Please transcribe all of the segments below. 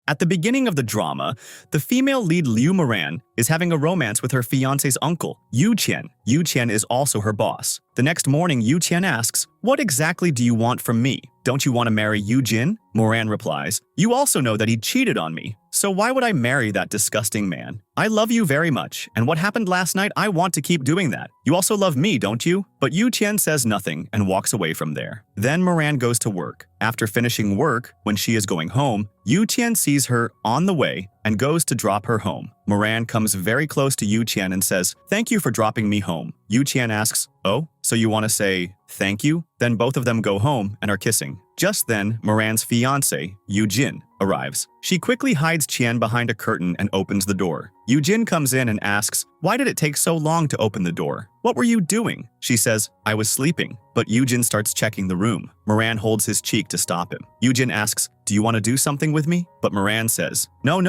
At the beginning of the drama, the female lead Liu Moran is having a romance with her fiancé's uncle, Yu Qian. Yu Qian is also her boss. The next morning, Yu Qian asks, "What exactly do you want from me? Don't you want to marry Yu Jin?" Moran replies, "You also know that he cheated on me, so why would I marry that disgusting man? I love you very much, and what happened last night, I want to keep doing that. You also love me, don't you?" But Yu Qian says nothing and walks away from there. Then Moran goes to work. After finishing work, when she is going home, Yu Qian sees her on the way and goes to drop her home. Moran comes very close to Yu Qian and says, "Thank you for dropping me home." Yu Qian asks, "Oh, so you want to say thank you?" Then both of them go home and are kissing. Just then, Moran's fiancé, Yu Jin, arrives. She quickly hides Qian behind a curtain and opens the door. Yu Jin comes in and asks, "Why did it take so long to open the door? What were you doing?" She says, "I was sleeping." But Yu Jin starts checking the room. Moran holds his cheek to stop him. Yu Jin asks, "Do you want to do something with me?" But Moran says, No,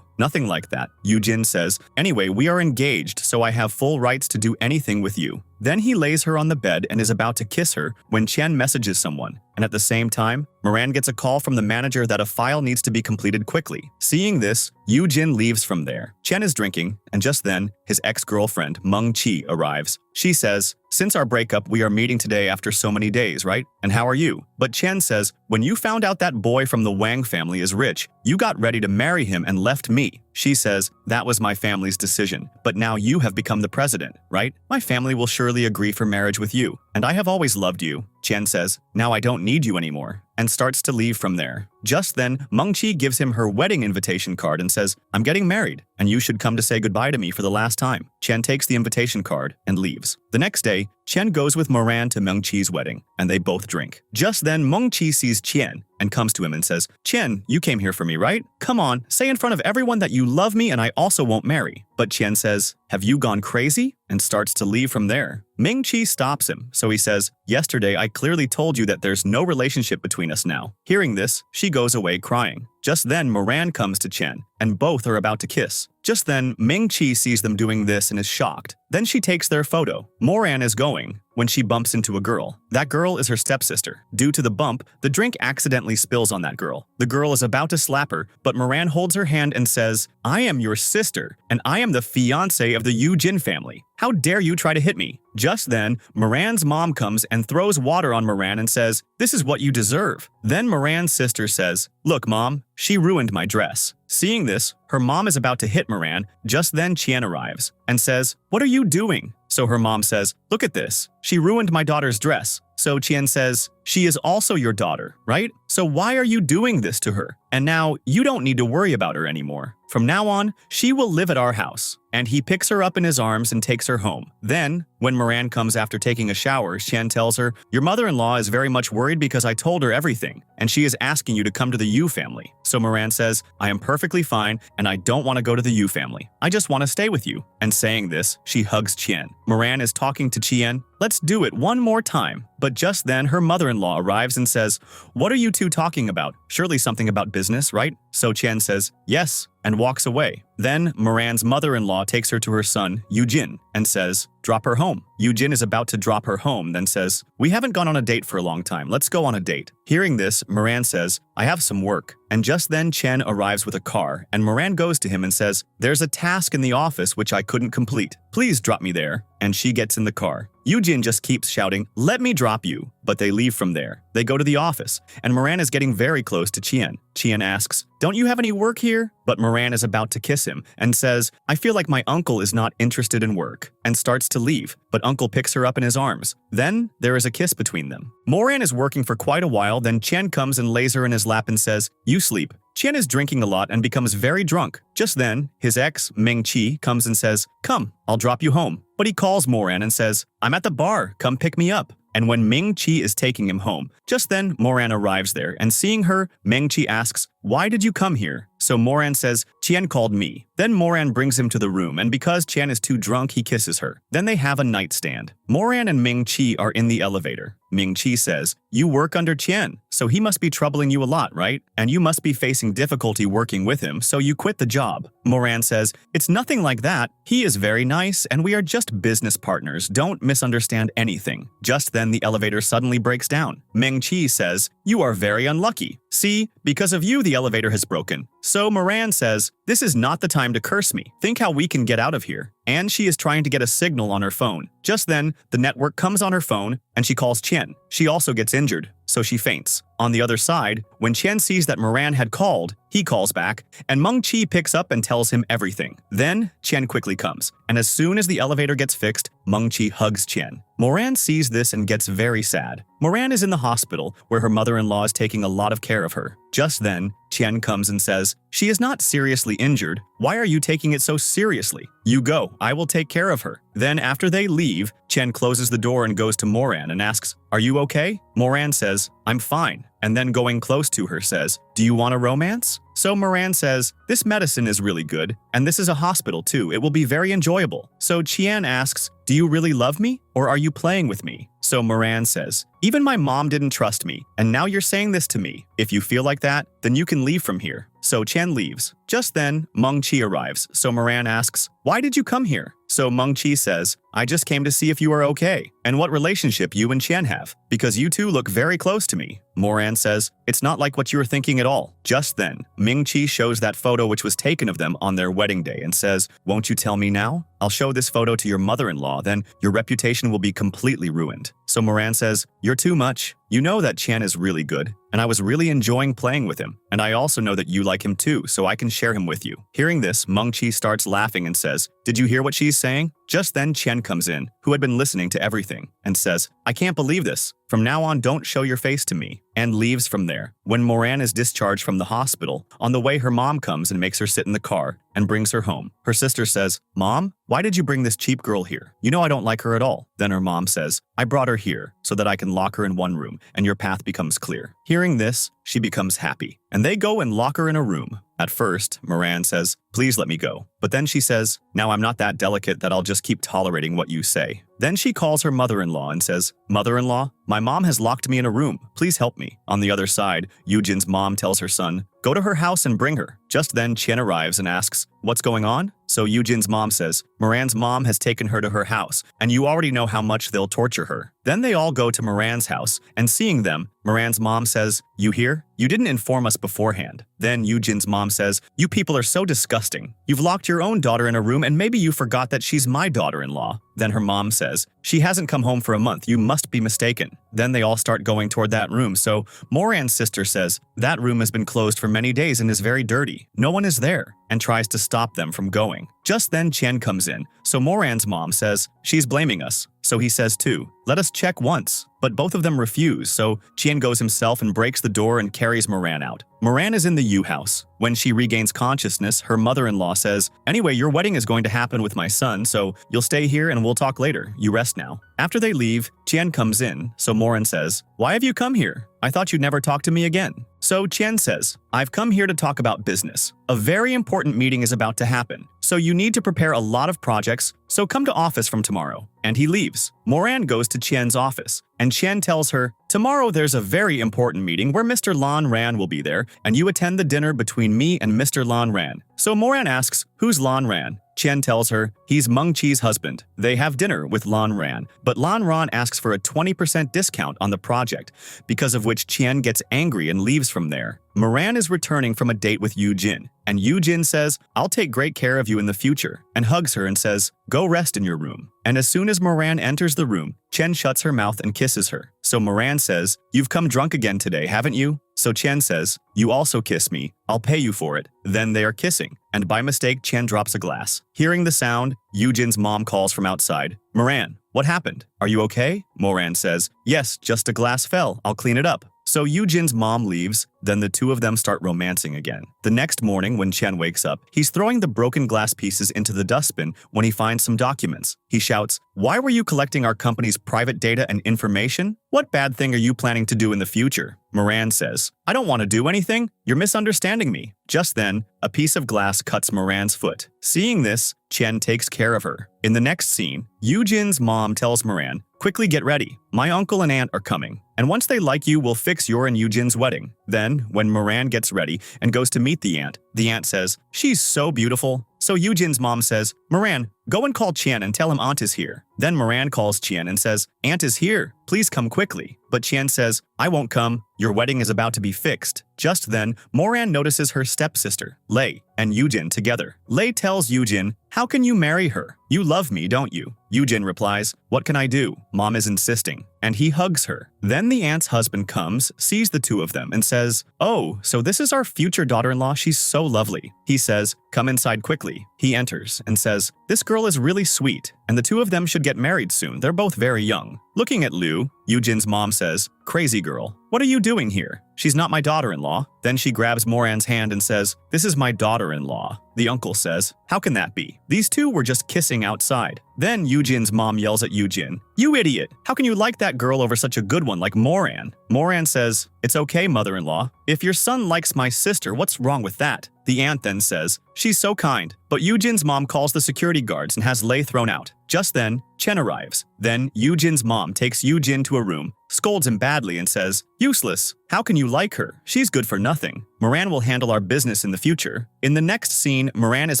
nothing like that." Yu Jin says, "Anyway, we are engaged, so I have full rights to do anything with you." Then he lays her on the bed and is about to kiss her when Qian messages someone. And at the same time, Moran gets a call from the manager that a file needs to be completed quickly. Seeing this, Yu Jin leaves from there. Qian is drinking, and just then, his ex-girlfriend, Meng Qi, arrives. She says, "Since our breakup, we are meeting today after so many days, right? And how are you?" But Qian says, "When you found out that boy from the Wang family is rich, you got ready to marry him and left me." She says, "That was my family's decision, but now you have become the president, right? My family will surely agree for marriage with you, and I have always loved you." Qian says, "Now I don't need you anymore," and starts to leave from there. Just then, Meng Qi gives him her wedding invitation card and says, "I'm getting married, and you should come to say goodbye to me for the last time." Qian takes the invitation card and leaves. The next day, Qian goes with Moran to Meng Qi's wedding, and they both drink. Just then, Meng Qi sees Qian and comes to him and says, "Qian, you came here for me, right? Come on, say in front of everyone that you love me and I also won't marry." But Qian says, "Have you gone crazy?" and starts to leave from there. Meng Qi stops him, so he says, "Yesterday I clearly told you that there's no relationship between us now." Hearing this, she goes away crying. Just then, Moran comes to Qian, and both are about to kiss. Just then, Meng Qi sees them doing this and is shocked. Then she takes their photo. Moran is going when she bumps into a girl. That girl is her stepsister. Due to the bump, the drink accidentally spills on that girl. The girl is about to slap her, but Moran holds her hand and says, "I am your sister, and I am the fiancé of the Yu Jin family. How dare you try to hit me?" Just then, Moran's mom comes and throws water on Moran and says, "This is what you deserve." Then Moran's sister says, "Look, Mom, she ruined my dress." Seeing this, her mom is about to hit Moran. Just then Qian arrives and says, "What are you doing?" So her mom says, "Look at this. She ruined my daughter's dress." So Qian says, "She is also your daughter, right? So why are you doing this to her? And now you don't need to worry about her anymore. From now on, she will live at our house." And he picks her up in his arms and takes her home. Then, when Moran comes after taking a shower, Qian tells her, "Your mother-in-law is very much worried because I told her everything, and she is asking you to come to the Yu family." So Moran says, "I am perfectly fine, and I don't want to go to the Yu family. I just want to stay with you." And saying this, she hugs Qian. Moran is talking to Qian, "Let's do it one more time." But just then, her mother-in-law arrives and says, "What are you two talking about? Surely something about business, right?" So Qian says, "Yes," and walks away. Then Moran's mother-in-law takes her to her son, Yu Jin, and says, "Drop her home." Yu Jin is about to drop her home, then says, "We haven't gone on a date for a long time. Let's go on a date." Hearing this, Moran says, "I have some work." And just then Qian arrives with a car, and Moran goes to him and says, "There's a task in the office which I couldn't complete. Please drop me there." And she gets in the car. Yu Jin just keeps shouting, "Let me drop you." But they leave from there. They go to the office, and Moran is getting very close to Qian. Qian asks, "Don't you have any work here?" But Moran is about to kiss him and says, "I feel like my uncle is not interested in work," and starts to leave, but uncle picks her up in his arms. Then there is a kiss between them. Moran is working for quite a while, then Qian comes and lays her in his lap and says, "You sleep." Qian is drinking a lot and becomes very drunk. Just then, his ex, Meng Qi, comes and says, "Come, I'll drop you home." But he calls Moran and says, "I'm at the bar, come pick me up." And when Meng Qi is taking him home, just then Moran arrives there, and seeing her, Meng Qi asks, "Why did you come here?" So Moran says, Qian called me. Then Moran brings him to the room, and because Qian is too drunk, he kisses her. Then they have a nightstand. Moran and Ming-Chi are in the elevator. Ming-Chi says, "You work under Qian, so he must be troubling you a lot, right? And you must be facing difficulty working with him, so you quit the job." Moran says, "It's nothing like that. He is very nice, and we are just business partners. Don't misunderstand anything." Just then, the elevator suddenly breaks down. Ming-Chi says, "You are very unlucky. See, because of you, the elevator has broken." So Moran says, "This is not the time to curse me. Think how we can get out of here." And she is trying to get a signal on her phone. Just then, the network comes on her phone, and she calls Qian. She also gets injured, so she faints. On the other side, when Qian sees that Moran had called, he calls back, and Ming-Chi picks up and tells him everything. Then, Qian quickly comes, and as soon as the elevator gets fixed, Ming-Chi hugs Qian. Moran sees this and gets very sad. Moran is in the hospital, where her mother-in-law is taking a lot of care of her. Just then, Qian comes and says, "She is not seriously injured. Why are you taking it so seriously? You go, I will take care of her." Then after they leave, Qian closes the door and goes to Moran and asks, "Are you okay?" Moran says, "I'm fine," and then going close to her says, "Do you want a romance?" So Moran says, "This medicine is really good, and this is a hospital too. It will be very enjoyable." So Qian asks, "Do you really love me, or are you playing with me?" So Moran says, "Even my mom didn't trust me, and now you're saying this to me. If you feel like that, then you can leave from here." So Qian leaves. Just then, Ming-Chi arrives, so Moran asks, "Why did you come here?" So Ming-Chi says, "I just came to see if you are okay, and what relationship you and Qian have, because you two look very close to me." Moran says, "It's not like what you were thinking at all." Just then, Ming-Chi shows that photo which was taken of them on their wedding day and says, "Won't you tell me now? I'll show this photo to your mother-in-law, then your reputation will be completely ruined." So Moran says, "You're too much. You know that Qian is really good, and I was really enjoying playing with him, and I also know that you like him too, so I can share him with you." Hearing this, Ming-Chi starts laughing and says, "Did you hear what she's saying?" Just then Qian comes in, who had been listening to everything, and says, "I can't believe this. From now on, don't show your face to me," and leaves from there. When Moran is discharged from the hospital, on the way her mom comes and makes her sit in the car and brings her home. Her sister says, "Mom, why did you bring this cheap girl here? You know I don't like her at all." Then her mom says, "I brought her here so that I can lock her in one room and your path becomes clear." Hearing this, she becomes happy, and they go and lock her in a room. At first, Moran says, "Please let me go." But then she says, "Now I'm not that delicate that I'll just keep tolerating what you say." Then she calls her mother-in-law and says, "Mother-in-law, my mom has locked me in a room. Please help me." On the other side, Yujin's mom tells her son, "Go to her house and bring her." Just then, Qian arrives and asks, "What's going on?" So Yujin's mom says, "Moran's mom has taken her to her house, and you already know how much they'll torture her." Then they all go to Moran's house, and seeing them, Moran's mom says, "You here? You didn't inform us beforehand." Then Yujin's mom says, "You people are so disgusting. You've locked your own daughter in a room, and maybe you forgot that she's my daughter-in-law." Then her mom says, "She hasn't come home for a month. You must be mistaken." Then they all start going toward that room, so Moran's sister says, "That room has been closed for many days and is very dirty. No one is there," and tries to stop them from going. Just then Qian comes in, so Moran's mom says, "She's blaming us." So he says too, "Let us check once." But both of them refuse, so Qian goes himself and breaks the door and carries Moran out. Moran is in the U house. When she regains consciousness, her mother-in-law says, "Anyway, your wedding is going to happen with my son, so you'll stay here and we'll talk later. You rest now." After they leave, Qian comes in, so Moran says, "Why have you come here? I thought you'd never talk to me again." So Qian says, "I've come here to talk about business. A very important meeting is about to happen, so you need to prepare a lot of projects, so come to office from tomorrow." And he leaves. Moran goes to Qian's office, and Qian tells her, "Tomorrow there's a very important meeting where Mr. Lan Ran will be there, and you attend the dinner between me and Mr. Lan Ran." So Moran asks, "Who's Lan Ran?" Qian tells her, "He's Ming-Chi's husband." They have dinner with Lan Ran, but Lan Ran asks for a 20% discount on the project, because of which Qian gets angry and leaves from there. Moran is returning from a date with Yujin, and Yujin says, "I'll take great care of you in the future," and hugs her and says, "Go rest in your room." And as soon as Moran enters the room, Qian shuts her mouth and kisses her. So Moran says, "You've come drunk again today, haven't you?" So Qian says, "You also kiss me. I'll pay you for it." Then they are kissing, and by mistake Qian drops a glass. Hearing the sound, Yujin's mom calls from outside, "Moran, what happened? Are you okay?" Moran says, "Yes, just a glass fell. I'll clean it up." So Yoojin's mom leaves, then the two of them start romancing again. The next morning when Chen wakes up, he's throwing the broken glass pieces into the dustbin when he finds some documents. He shouts, "Why were you collecting our company's private data and information? What bad thing are you planning to do in the future?" Moran says, "I don't want to do anything. You're misunderstanding me." Just then, a piece of glass cuts Moran's foot. Seeing this, Chen takes care of her. In the next scene, Yoojin's mom tells Moran, "Quickly get ready. My uncle and aunt are coming. And once they like you, we'll fix your and Yoojin's wedding." Then, when Moran gets ready and goes to meet the aunt says, "She's so beautiful." So Yoojin's mom says, "Moran, go and call Qian and tell him aunt is here." Then Moran calls Qian and says, "Aunt is here. Please come quickly." But Qian says, "I won't come. Your wedding is about to be fixed." Just then, Moran notices her stepsister, Lei, and Yoojin together. Lei tells Yoojin, "How can you marry her? You love me, don't you?" Yoojin replies, "What can I do? Mom is insisting." And he hugs her. Then the aunt's husband comes, sees the two of them, and says, "Oh, so this is our future daughter-in-law. She's so lovely." He says, "Come inside quickly." He enters and says, "This girl is really sweet, and the two of them should get married soon. They're both very young." Looking at Liu, Yoojin's mom says, "Crazy girl, what are you doing here? She's not my daughter-in-law." Then she grabs Moran's hand and says, "This is my daughter-in-law." The uncle says, "How can that be? These two were just kissing outside." Then Yoojin's mom yells at Yoojin, "You idiot! How can you like that girl over such a good one like Moran?" Moran says, "It's okay, mother-in-law. If your son likes my sister, what's wrong with that?" The aunt then says, "She's so kind." But Yoojin's mom calls the security guards and has Lei thrown out. Just then, Chen arrives. Then Yoojin's mom takes Yoojin to a room, scolds him badly and says, "Useless. How can you like her? She's good for nothing. Moran will handle our business in the future." In the next scene, Moran is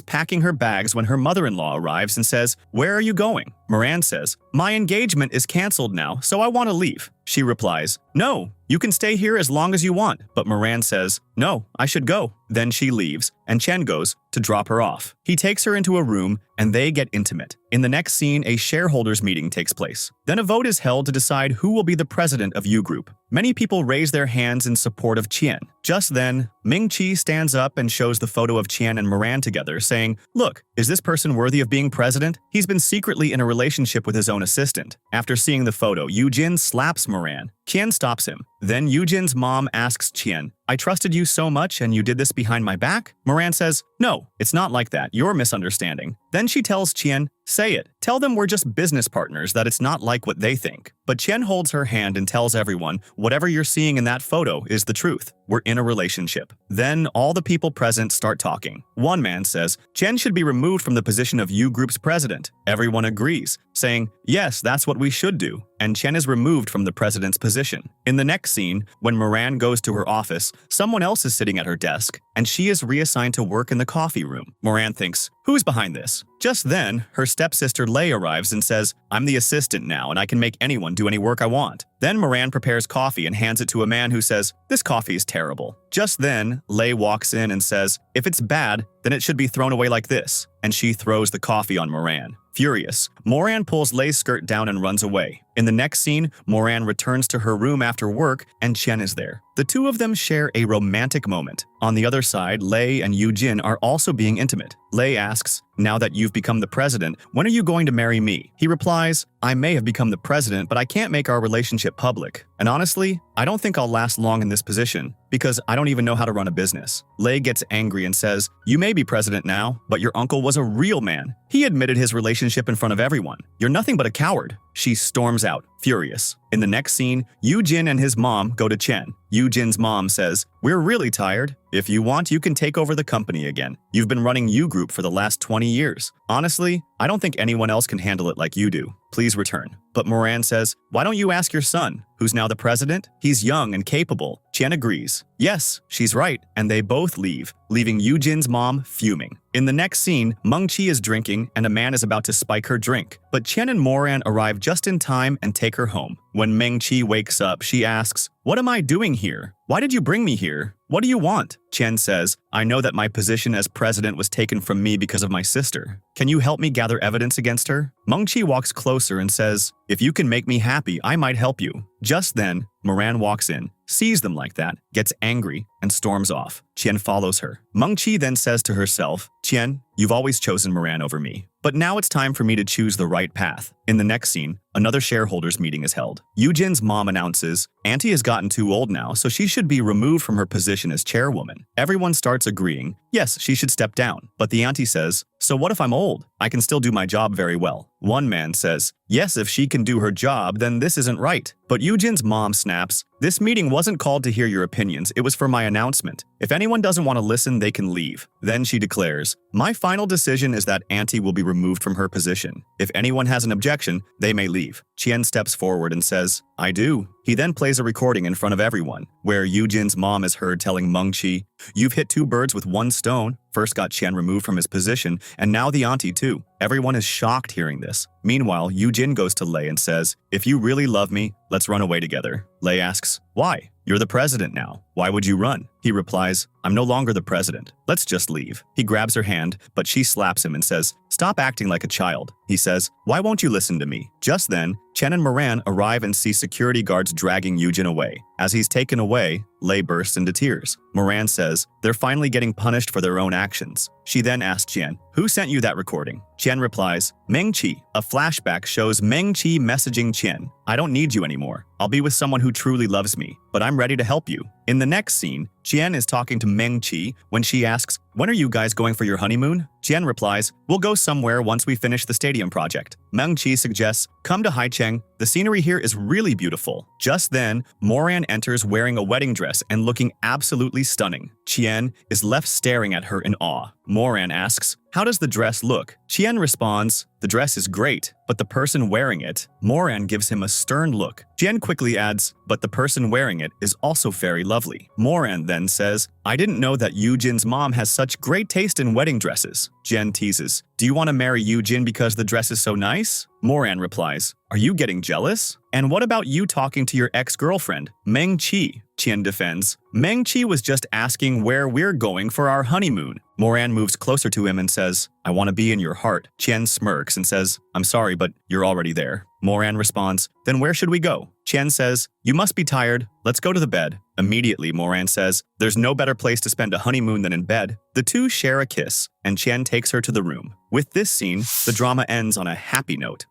packing her bags when her mother-in-law arrives and says, "Where are you going?" Moran says, "My engagement is cancelled now, so I want to leave." She replies, "No, you can stay here as long as you want." But Moran says, "No, I should go." Then she leaves, and Chen goes to drop her off. He takes her into a room, and they get intimate. In the next scene, a shareholders meeting takes place. Then a vote is held to decide who will be the president of U Group. Many people raise their hands in support of Qian. Just then, Ming-Chi stands up and shows the photo of Qian and Moran together, saying, "Look, is this person worthy of being president? He's been secretly in a relationship with his own assistant." After seeing the photo, Yoojin slaps Moran. Qian stops him. Then Yoojin's mom asks Qian, "I trusted you so much and you did this behind my back?" Moran says, "No, it's not like that. You're misunderstanding." Then she tells Qian, "Say it. Tell them we're just business partners, that it's not like what they think." But Qian holds her hand and tells everyone, "Whatever you're seeing in that photo is the truth. We're in a relationship." Then all the people present start talking. One man says, "Qian should be removed from the position of U Group's president." Everyone agrees, saying, "Yes, that's what we should do." And Qian is removed from the president's position. In the next scene, when Moran goes to her office, someone else is sitting at her desk, and she is reassigned to work in the coffee room. Moran thinks, "Who's behind this?" Just then, her stepsister Lei arrives and says, "I'm the assistant now, and I can make anyone do any work I want." Then Moran prepares coffee and hands it to a man who says, "This coffee is terrible." Just then, Lei walks in and says, "If it's bad, then it should be thrown away like this." And she throws the coffee on Moran. Furious, Moran pulls Lei's skirt down and runs away. In the next scene, Moran returns to her room after work and Chen is there. The two of them share a romantic moment. On the other side, Lei and Yoojin are also being intimate. Lei asks, "Now that you've become the president, when are you going to marry me?" He replies, "I may have become the president, but I can't make our relationship public. And honestly, I don't think I'll last long in this position, because I don't even know how to run a business." Lei gets angry and says, "You may be president now, but your uncle was a real man. He admitted his relationship in front of everyone. You're nothing but a coward." She storms out, furious. In the next scene, Yoojin and his mom go to Chen. Yoojin's mom says, "We're really tired. If you want, you can take over the company again. You've been running U Group for the last 20 years. Honestly, I don't think anyone else can handle it like you do. Please return." But Moran says, "Why don't you ask your son, who's now the president? He's young and capable." Chen agrees. Yes, she's right, and they both leave, leaving Yoojin's mom fuming. In the next scene, Ming-Chi is drinking and a man is about to spike her drink. But Chen and Moran arrive just in time and take her home. When Ming-Chi wakes up, she asks, "What am I doing here? Why did you bring me here? What do you want?" Chen says, "I know that my position as president was taken from me because of my sister. Can you help me gather evidence against her?" Ming-Chi walks closer and says, "If you can make me happy, I might help you." Just then, Moran walks in, sees them like that, gets angry, and storms off. Qian follows her. Ming-Chi then says to herself, "Qian, You've always chosen Moran over me. But now it's time for me to choose the right path. In the next scene, another shareholders meeting is held. Yoojin's mom announces, Auntie has gotten too old now, so she should be removed from her position as chairwoman. Everyone starts agreeing, yes, she should step down. But the auntie says, so what if I'm old? I can still do my job very well. One man says, yes, if she can do her job, then this isn't right. But Yoojin's mom snaps, this meeting wasn't called to hear your opinions, it was for my announcement. If anyone doesn't want to listen, they can leave. Then she declares, my final decision is that Auntie will be removed from her position. If anyone has an objection, they may leave. Chien steps forward and says, I do. He then plays a recording in front of everyone, where Yoojin's mom is heard telling Meng Chi, you've hit two birds with one stone. First got Chien removed from his position, and now the auntie too. Everyone is shocked hearing this. Meanwhile, Yoojin goes to Lei and says, if you really love me, let's run away together. Lei asks, why? You're the president now. Why would you run? He replies, I'm no longer the president. Let's just leave. He grabs her hand, but she slaps him and says, stop acting like a child. He says, why won't you listen to me? Just then, Chen and Moran arrive and see security guards dragging Yoojin away. As he's taken away, Lei bursts into tears. Moran says, they're finally getting punished for their own actions. She then asks Chen, who sent you that recording? Chen replies, Meng Chi. A flashback shows Meng Chi messaging Chen, I don't need you anymore. I'll be with someone who truly loves me, but I'm ready to help you. In the next scene, Chen is talking to Meng Chi when she asks, when are you guys going for your honeymoon? Chen replies, we'll go somewhere once we finish the stadium project. Meng Chi suggests, come to Haicheng. The scenery here is really beautiful. Just then, Moran enters wearing a wedding dress and looking absolutely stunning. Chen is left staring at her in awe. Moran asks, how does the dress look? Chen responds, the dress is great, but the person wearing it. Moran gives him a stern look. Chen quickly adds, but the person wearing it is also very lovely. Moran then says, I didn't know that Yoojin's mom has such great taste in wedding dresses. Jen teases, do you want to marry Yoojin because the dress is so nice? Moran replies, are you getting jealous? And what about you talking to your ex-girlfriend, Meng Chi? Chen defends, Meng Chi was just asking where we're going for our honeymoon. Moran moves closer to him and says, I want to be in your heart. Chen smirks and says, I'm sorry, but you're already there. Moran responds, then where should we go? Chen says, you must be tired. Let's go to the bed. Immediately, Moran says, there's no better place to spend a honeymoon than in bed. The two share a kiss, and Chen takes her to the room. With this scene, the drama ends on a happy note.